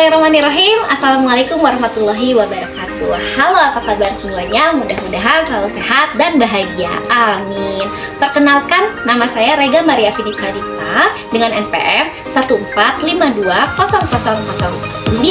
Bismillahirrahmanirrahim. Assalamualaikum warahmatullahi wabarakatuh. Halo, apa kabar semuanya? Mudah-mudahan selalu sehat dan bahagia. Amin. Perkenalkan, nama saya Rega Maria Vidika Dita dengan NPM 145200009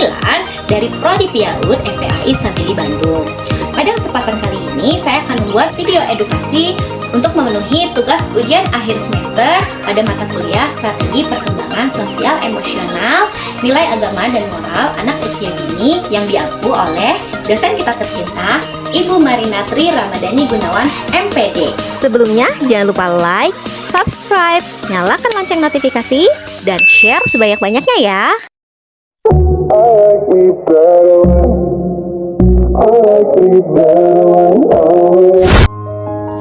dari Prodi PIAUD STAI Sabili Bandung. Pada kesempatan kali ini, saya akan membuat video edukasi untuk memenuhi tugas ujian akhir semester pada mata kuliah Strategi Perkembangan Sosial Emosional, Nilai Agama dan Moral Anak Usia Dini yang diampu oleh dosen kita tercinta, Ibu Marinatri Ramadhani Gunawan, MPD. Sebelumnya, jangan lupa like, subscribe, nyalakan lonceng notifikasi, dan share sebanyak-banyaknya ya.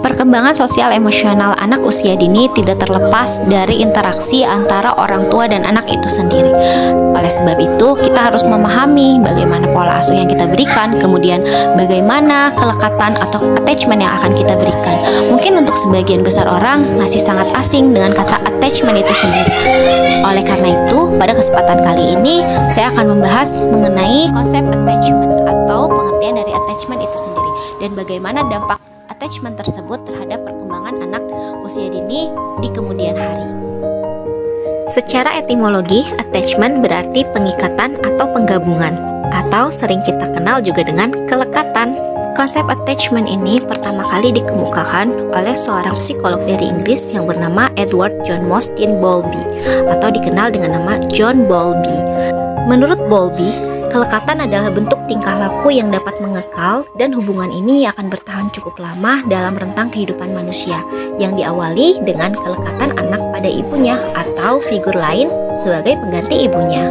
Perkembangan sosial emosional anak usia dini tidak terlepas dari interaksi antara orang tua dan anak itu sendiri. Oleh sebab itu, kita harus memahami bagaimana pola asuh yang kita berikan, kemudian bagaimana kelekatan atau attachment yang akan kita berikan. Mungkin untuk sebagian besar orang masih sangat asing dengan kata attachment itu sendiri. Oleh karena itu, pada kesempatan kali ini, saya akan membahas mengenai konsep attachment atau pengertian dari attachment itu sendiri dan bagaimana dampak attachment tersebut terhadap perkembangan anak usia dini di kemudian hari. Secara etimologi, attachment berarti pengikatan atau penggabungan, atau sering kita kenal juga dengan kelekatan. Konsep attachment ini pertama kali dikemukakan oleh seorang psikolog dari Inggris yang bernama Edward John Mostyn Bowlby, atau dikenal dengan nama John Bowlby. Menurut Bowlby, kelekatan adalah bentuk tingkah laku yang dapat mengekal dan hubungan ini akan bertahan cukup lama dalam rentang kehidupan manusia yang diawali dengan kelekatan anak pada ibunya atau figur lain sebagai pengganti ibunya.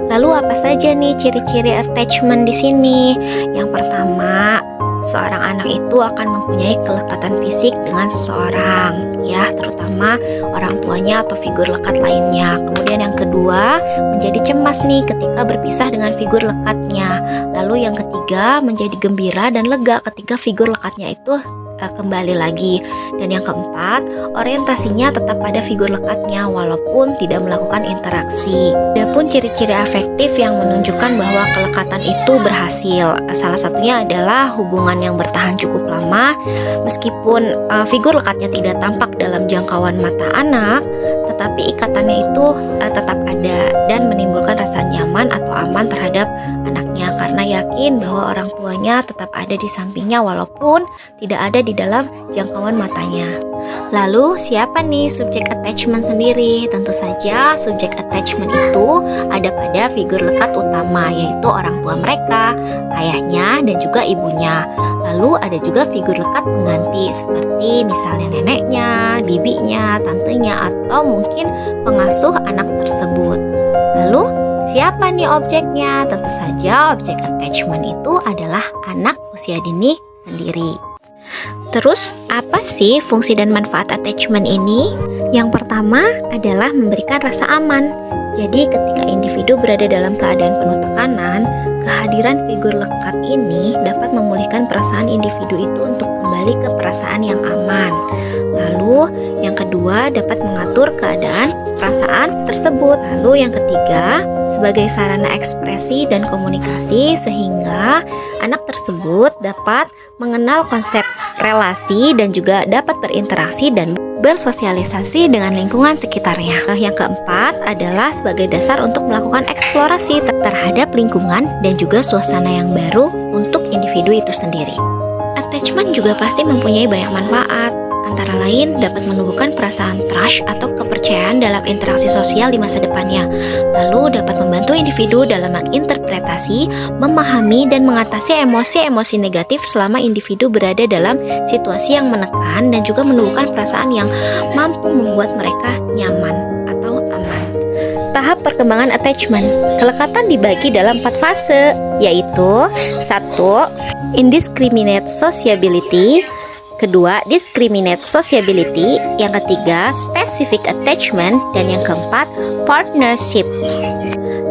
Lalu apa saja nih ciri-ciri attachment di sini? Yang pertama, seorang anak itu akan mempunyai kelekatan fisik dengan seseorang, ya, terutama orang tuanya atau figur lekat lainnya. Kemudian yang kedua, menjadi cemas nih ketika berpisah dengan figur lekatnya. Lalu yang ketiga, menjadi gembira dan lega ketika figur lekatnya itu kembali lagi. Dan yang keempat, orientasinya tetap pada figur lekatnya walaupun tidak melakukan interaksi. Ada pun ciri-ciri afektif yang menunjukkan bahwa kelekatan itu berhasil. Salah satunya adalah hubungan yang bertahan cukup lama meskipun figur lekatnya tidak tampak dalam jangkauan mata anak, tetapi ikatannya itu tetap ada dan menimbulkan rasa nyaman atau aman terhadap anaknya karena yakin bahwa orang tuanya tetap ada di sampingnya walaupun tidak ada di dalam jangkauan matanya. Lalu siapa nih subjek attachment sendiri? Tentu saja subjek attachment itu ada pada figur lekat utama, yaitu orang tua mereka, ayahnya dan juga ibunya. Lalu ada juga figur lekat pengganti seperti misalnya neneknya, bibinya, tantenya, atau mungkin pengasuh anak tersebut. Lalu siapa nih objeknya? Tentu saja objek attachment itu adalah anak usia dini sendiri. Terus, apa sih fungsi dan manfaat attachment ini? Yang pertama adalah memberikan rasa aman. Jadi, ketika individu berada dalam keadaan penuh tekanan, kehadiran figur lekat ini dapat memulihkan perasaan individu itu untuk kembali ke perasaan yang aman. Lalu, yang kedua dapat mengatur keadaan perasaan tersebut. Lalu yang ketiga, sebagai sarana ekspresi dan komunikasi sehingga anak tersebut dapat mengenal konsep relasi dan juga dapat berinteraksi dan bersosialisasi dengan lingkungan sekitarnya. Yang keempat adalah sebagai dasar untuk melakukan eksplorasi terhadap lingkungan dan juga suasana yang baru untuk individu itu sendiri. Attachment juga pasti mempunyai banyak manfaat. Antara lain dapat menumbuhkan perasaan trust atau kepercayaan dalam interaksi sosial di masa depannya. Lalu dapat membantu individu dalam menginterpretasi, memahami, dan mengatasi emosi-emosi negatif selama individu berada dalam situasi yang menekan dan juga menumbuhkan perasaan yang mampu membuat mereka nyaman atau aman. Tahap perkembangan attachment. Kelekatan dibagi dalam 4 fase, yaitu 1. Indiscriminate sociability, kedua, discriminate sociability, yang ketiga, specific attachment, dan yang keempat, partnership.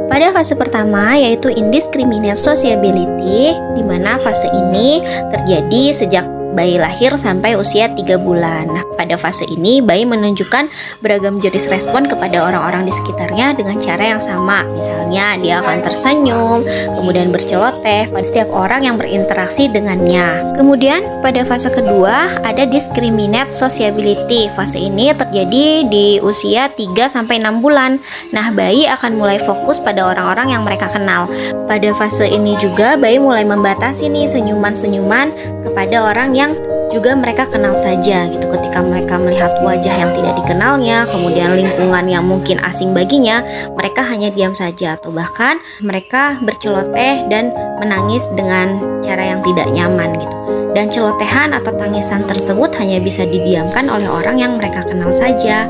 Pada fase pertama yaitu indiscriminate sociability, di mana fase ini terjadi sejak bayi lahir sampai usia 3 bulan. Nah, pada fase ini bayi menunjukkan beragam jenis respon kepada orang-orang di sekitarnya dengan cara yang sama. Misalnya dia akan tersenyum, kemudian berceloteh pada setiap orang yang berinteraksi dengannya. Kemudian pada fase kedua ada discriminate sociability. Fase ini terjadi di usia 3 sampai 6 bulan. Nah, bayi akan mulai fokus pada orang-orang yang mereka kenal. Pada fase ini juga bayi mulai membatasi nih senyuman-senyuman kepada orang yang juga mereka kenal saja gitu. Ketika mereka melihat wajah yang tidak dikenalnya, kemudian lingkungan yang mungkin asing baginya, mereka hanya diam saja atau bahkan mereka berceloteh dan menangis dengan cara yang tidak nyaman gitu. Dan celotehan atau tangisan tersebut hanya bisa didiamkan oleh orang yang mereka kenal saja.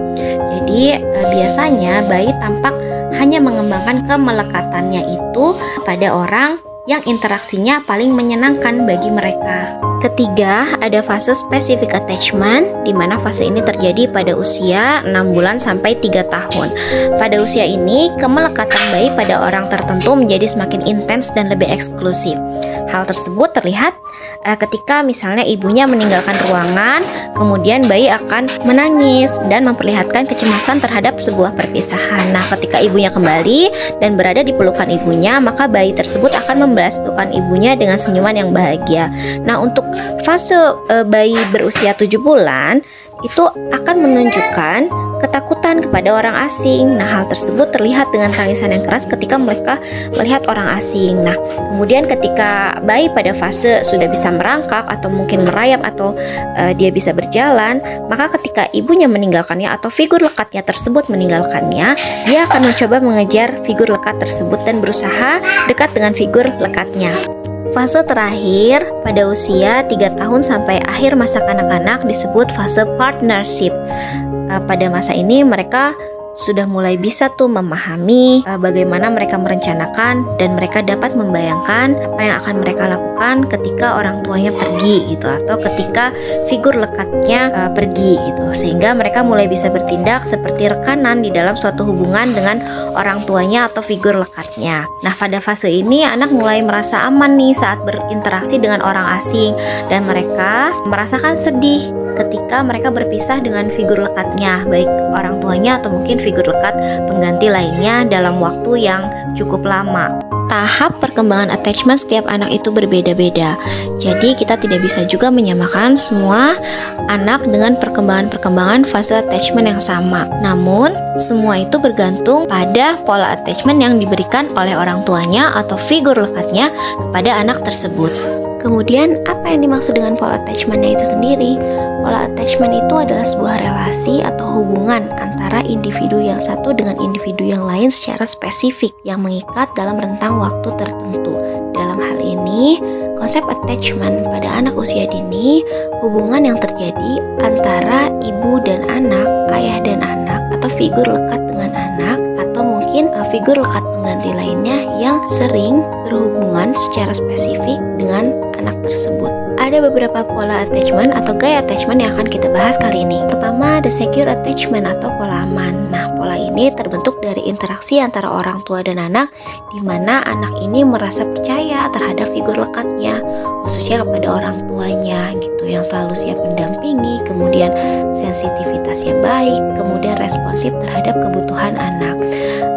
Jadi biasanya bayi tampak hanya mengembangkan kemelekatannya itu pada orang yang interaksinya paling menyenangkan bagi mereka. Ketiga, ada fase specific attachment, di mana fase ini terjadi pada usia 6 bulan sampai 3 tahun. Pada usia ini, kemelekatan bayi pada orang tertentu menjadi semakin intens dan lebih eksklusif. Hal tersebut terlihat ketika misalnya ibunya meninggalkan ruangan, kemudian bayi akan menangis dan memperlihatkan kecemasan terhadap sebuah perpisahan. Nah, ketika ibunya kembali dan berada di pelukan ibunya, maka bayi tersebut akan membalas pelukan ibunya dengan senyuman yang bahagia. Nah, untuk fase bayi berusia 7 bulan itu akan menunjukkan ketakutan kepada orang asing. Nah, hal tersebut terlihat dengan tangisan yang keras ketika mereka melihat orang asing. Nah, kemudian ketika bayi pada fase sudah bisa merangkak atau mungkin merayap atau dia bisa berjalan, maka ketika ibunya meninggalkannya atau figur lekatnya tersebut meninggalkannya, dia akan mencoba mengejar figur lekat tersebut dan berusaha dekat dengan figur lekatnya. Fase terakhir pada usia 3 tahun sampai akhir masa kanak-kanak disebut fase partnership. Pada masa ini mereka sudah mulai bisa tuh memahami bagaimana mereka merencanakan dan mereka dapat membayangkan apa yang akan mereka lakukan ketika orang tuanya pergi gitu, atau ketika figur lekatnya pergi gitu, sehingga mereka mulai bisa bertindak seperti rekanan di dalam suatu hubungan dengan orang tuanya atau figur lekatnya. Nah, pada fase ini anak mulai merasa aman nih saat berinteraksi dengan orang asing, dan mereka merasakan sedih ketika mereka berpisah dengan figur lekatnya, baik orang tuanya atau mungkin figur lekat pengganti lainnya dalam waktu yang cukup lama. Tahap perkembangan attachment setiap anak itu berbeda-beda. Jadi kita tidak bisa juga menyamakan semua anak dengan perkembangan fase attachment yang sama. Namun, semua itu bergantung pada pola attachment yang diberikan oleh orang tuanya atau figur lekatnya kepada anak tersebut. Kemudian, apa yang dimaksud dengan pola attachment-nya itu sendiri? Pola attachment itu adalah sebuah relasi atau hubungan antara individu yang satu dengan individu yang lain secara spesifik yang mengikat dalam rentang waktu tertentu. Dalam hal ini, konsep attachment pada anak usia dini, hubungan yang terjadi antara ibu dan anak, ayah dan anak, atau figur lekat dengan anak, atau mungkin figur lekat pengganti lainnya yang sering berhubungan secara spesifik dengan anak tersebut. Ada beberapa pola attachment atau gaya attachment yang akan kita bahas kali ini. Pertama, ada secure attachment atau pola aman. Nah, pola ini terbentuk dari interaksi antara orang tua dan anak, di mana anak ini merasa percaya terhadap figur lekatnya, khususnya kepada orang tuanya gitu, yang selalu siap mendampingi, kemudian sensitivitasnya baik, kemudian responsif terhadap kebutuhan anak.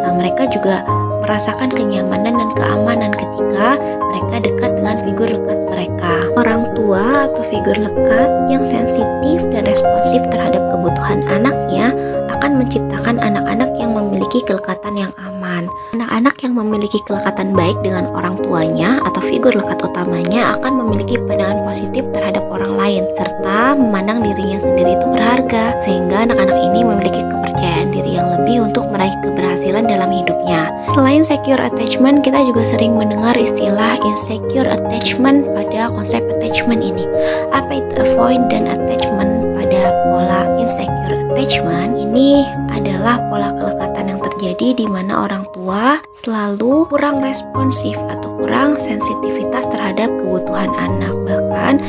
Nah, mereka juga merasakan kenyamanan dan keamanan ketika mereka dekat dengan figur lekat mereka. Orang tua atau figur lekat yang sensitif dan responsif terhadap kebutuhan anaknya akan menciptakan anak-anak yang memiliki kelekatan yang aman. Anak-anak yang memiliki kelekatan baik dengan orang tuanya atau figur lekat utamanya akan memiliki pandangan positif terhadap orang lain, serta memandang dirinya sendiri itu berharga, sehingga anak-anak ini memiliki kepercayaan diri yang lebih untuk meraih keberhasilan dalam hidupnya. Selain secure attachment, kita juga sering mendengar istilah insecure attachment pada konsep attachment ini. Apa itu avoidant attachment pada pola insecure attachment? Ini adalah pola kelekatan yang terjadi terjadi di mana orang tua selalu kurang responsif atau kurang sensitivitas terhadap kebutuhan anak, bahkan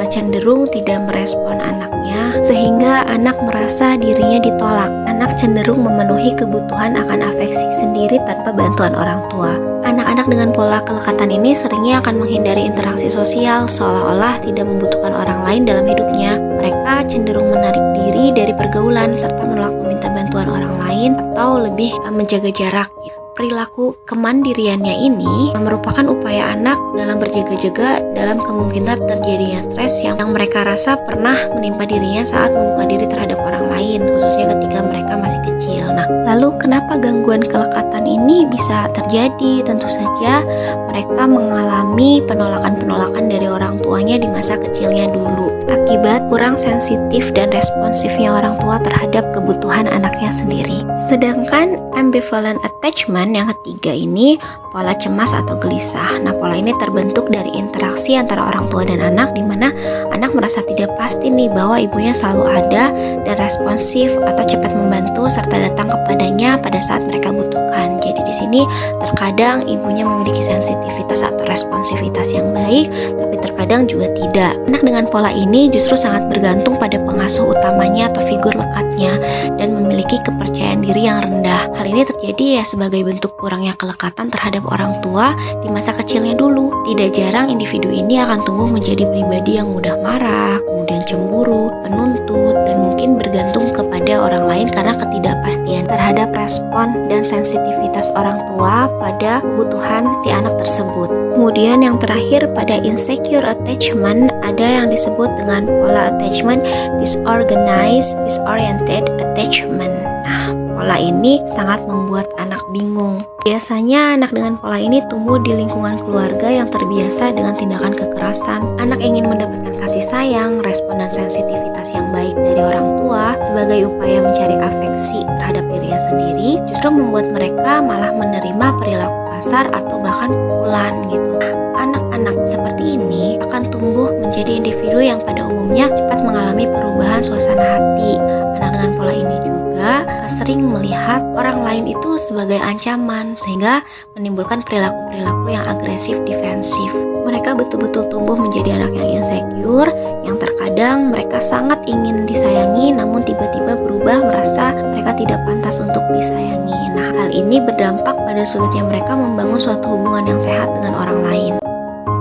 cenderung tidak merespon anaknya sehingga anak merasa dirinya ditolak. Anak cenderung memenuhi kebutuhan akan afeksi sendiri tanpa bantuan orang tua. Anak-anak dengan pola kelekatan ini seringnya akan menghindari interaksi sosial, seolah-olah tidak membutuhkan orang lain dalam hidupnya. Mereka cenderung menarik diri dari pergaulan serta menolak meminta bantuan orang lain atau lebih menjaga jarak. Perilaku kemandiriannya ini merupakan upaya anak dalam berjaga-jaga dalam kemungkinan terjadinya stres yang mereka rasa pernah menimpa dirinya saat membuka diri terhadap orang lain, khususnya ketika mereka masih kecil. Nah, lalu kenapa gangguan kelekatan ini bisa terjadi? Tentu saja mereka mengalami penolakan-penolakan dari orang tuanya di masa kecilnya dulu, akibat kurang sensitif dan responsifnya orang tua terhadap kebutuhan anaknya sendiri. Sedangkan ambivalent attachment yang ketiga ini pola cemas atau gelisah. Nah, pola ini terbentuk dari interaksi antara orang tua dan anak, di mana anak merasa tidak pasti nih bahwa ibunya selalu ada dan responsif atau cepat membantu serta datang kepadanya pada saat mereka butuhkan. Jadi di sini terkadang ibunya memiliki sensitivitas atau responsivitas yang baik, tapi terkadang juga tidak. Anak dengan pola ini justru sangat bergantung pada pengasuh utamanya atau figur lekatnya dan memiliki kepercayaan diri yang rendah. Hal ini terjadi ya sebagai bentuk kurangnya kelekatan terhadap orang tua di masa kecilnya dulu. Tidak jarang individu ini akan tumbuh menjadi pribadi yang mudah marah, kemudian cemburu, penuntut, dan mungkin bergantung kepada orang lain karena ketidakpastian terhadap respon dan sensitivitas orang tua pada kebutuhan si anak tersebut. Kemudian yang terakhir pada insecure attachment ada yang disebut dengan pola attachment disorganized, disoriented attachment. Nah, pola ini sangat membuat anak bingung. Biasanya anak dengan pola ini tumbuh di lingkungan keluarga yang terbiasa dengan tindakan kekerasan. Anak ingin mendapatkan kasih sayang, respon dan sensitivitas yang baik dari orang tua sebagai upaya mencari afeksi terhadap dirinya sendiri, justru membuat mereka malah menerima perilaku kasar atau bahkan pukulan gitu. Anak-anak seperti ini akan tumbuh menjadi individu yang pada umumnya cepat mengalami perubahan suasana hati. Anak dengan pola ini juga sering melihat orang lain itu sebagai ancaman, sehingga menimbulkan perilaku-perilaku yang agresif, defensif. Mereka betul-betul tumbuh menjadi anak yang insecure, yang terkadang mereka sangat ingin disayangi, namun tiba-tiba berubah merasa mereka tidak pantas untuk disayangi. Nah, hal ini berdampak pada sulitnya mereka membangun suatu hubungan yang sehat dengan orang lain.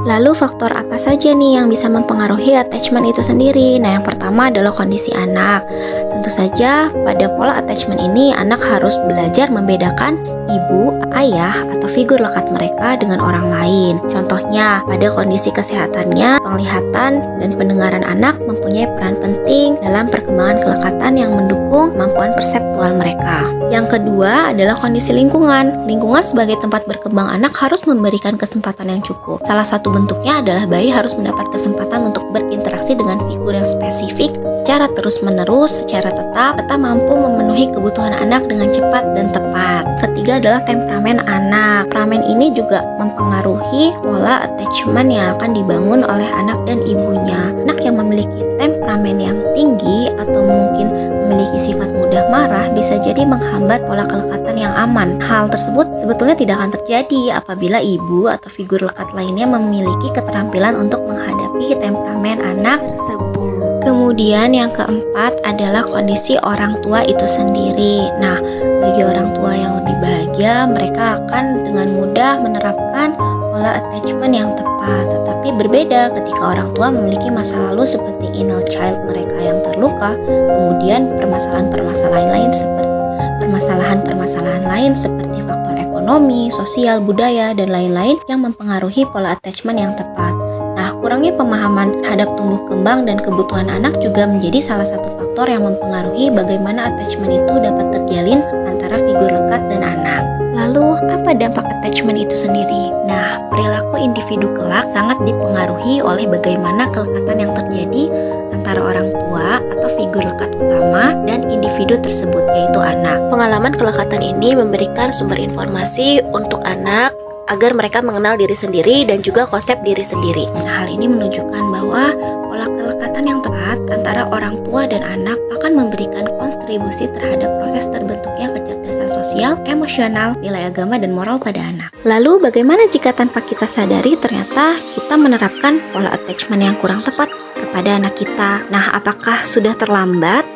Lalu faktor apa saja nih yang bisa mempengaruhi attachment itu sendiri? Nah, yang pertama adalah kondisi anak. Tentu saja pada pola attachment ini anak harus belajar membedakan ibu, ayah, atau figur lekat mereka dengan orang lain. Contohnya, pada kondisi kesehatannya, penglihatan dan pendengaran anak mempunyai peran penting dalam perkembangan kelekatan yang mendukung kemampuan perseptual mereka. Yang kedua adalah kondisi lingkungan. Lingkungan sebagai tempat berkembang anak harus memberikan kesempatan yang cukup. Salah satu bentuknya adalah bayi harus mendapat kesempatan untuk berinteraksi dengan figur yang spesifik secara terus-menerus, secara tetap, serta mampu memenuhi kebutuhan anak dengan cepat dan tepat. Ketiga adalah temperamen anak. Temperamen ini juga mempengaruhi pola attachment yang akan dibangun oleh anak dan ibunya. Anak yang memiliki temperamen yang tinggi atau mungkin memiliki sifat mudah marah bisa jadi menghambat pola kelekatan yang aman. Hal tersebut sebetulnya tidak akan terjadi apabila ibu atau figur lekat lainnya memiliki keterampilan untuk menghadapi temperamen anak tersebut. Kemudian yang keempat adalah kondisi orang tua itu sendiri. Nah, bagi orang tua yang lebih bahagia, mereka akan dengan mudah menerapkan pola attachment yang tepat. Tetapi berbeda ketika orang tua memiliki masa lalu seperti inner child mereka yang terluka, kemudian permasalahan-permasalahan lain seperti faktor ekonomi, sosial, budaya, dan lain-lain yang mempengaruhi pola attachment yang tepat. Nah, kurangnya pemahaman terhadap tumbuh kembang dan kebutuhan anak juga menjadi salah satu faktor yang mempengaruhi bagaimana attachment itu dapat terjalin antara figur lekat dan anak. Lalu, apa dampak attachment itu sendiri? Nah, perilaku individu kelak sangat dipengaruhi oleh bagaimana kelekatan yang terjadi antara orang tua atau figur lekat utama dan individu tersebut, yaitu anak. Pengalaman kelekatan ini memberikan sumber informasi untuk anak agar mereka mengenal diri sendiri dan juga konsep diri sendiri. Nah, hal ini menunjukkan bahwa pola kelekatan yang tepat antara antara orang tua dan anak akan memberikan kontribusi terhadap proses terbentuknya kecerdasan sosial, emosional, nilai agama, dan moral pada anak. Lalu bagaimana jika tanpa kita sadari ternyata kita menerapkan pola attachment yang kurang tepat kepada anak kita? Nah, apakah sudah terlambat?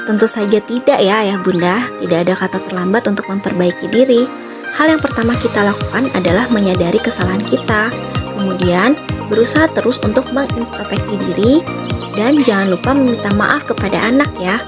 Tentu saja tidak ya ayah bunda, tidak ada kata terlambat untuk memperbaiki diri. Hal yang pertama kita lakukan adalah menyadari kesalahan kita, kemudian berusaha terus untuk mengintrospeksi diri, dan jangan lupa meminta maaf kepada anak ya.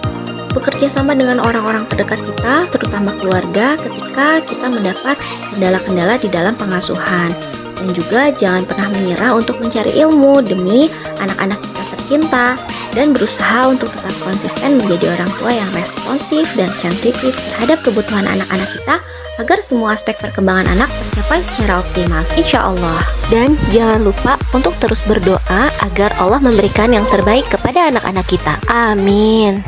Bekerja sama dengan orang-orang terdekat kita, terutama keluarga, ketika kita mendapat kendala-kendala di dalam pengasuhan. Dan juga jangan pernah menyerah untuk mencari ilmu demi anak-anak kita tercinta, dan berusaha untuk tetap konsisten menjadi orang tua yang responsif dan sensitif terhadap kebutuhan anak-anak kita, agar semua aspek perkembangan anak tercapai secara optimal, insya Allah. Dan jangan lupa untuk terus berdoa agar Allah memberikan yang terbaik kepada anak-anak kita. Amin.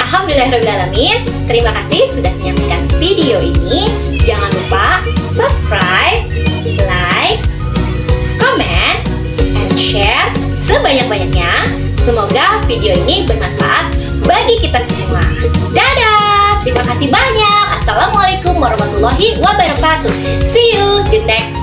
Alhamdulillahirrahmanirrahim. Terima kasih sudah menyaksikan video ini. Jangan lupa subscribe, like, comment, and share sebanyak-banyaknya. Semoga video ini bermanfaat bagi kita semua. Dadah! Terima kasih banyak. Assalamualaikum warahmatullahi wabarakatuh. See you di next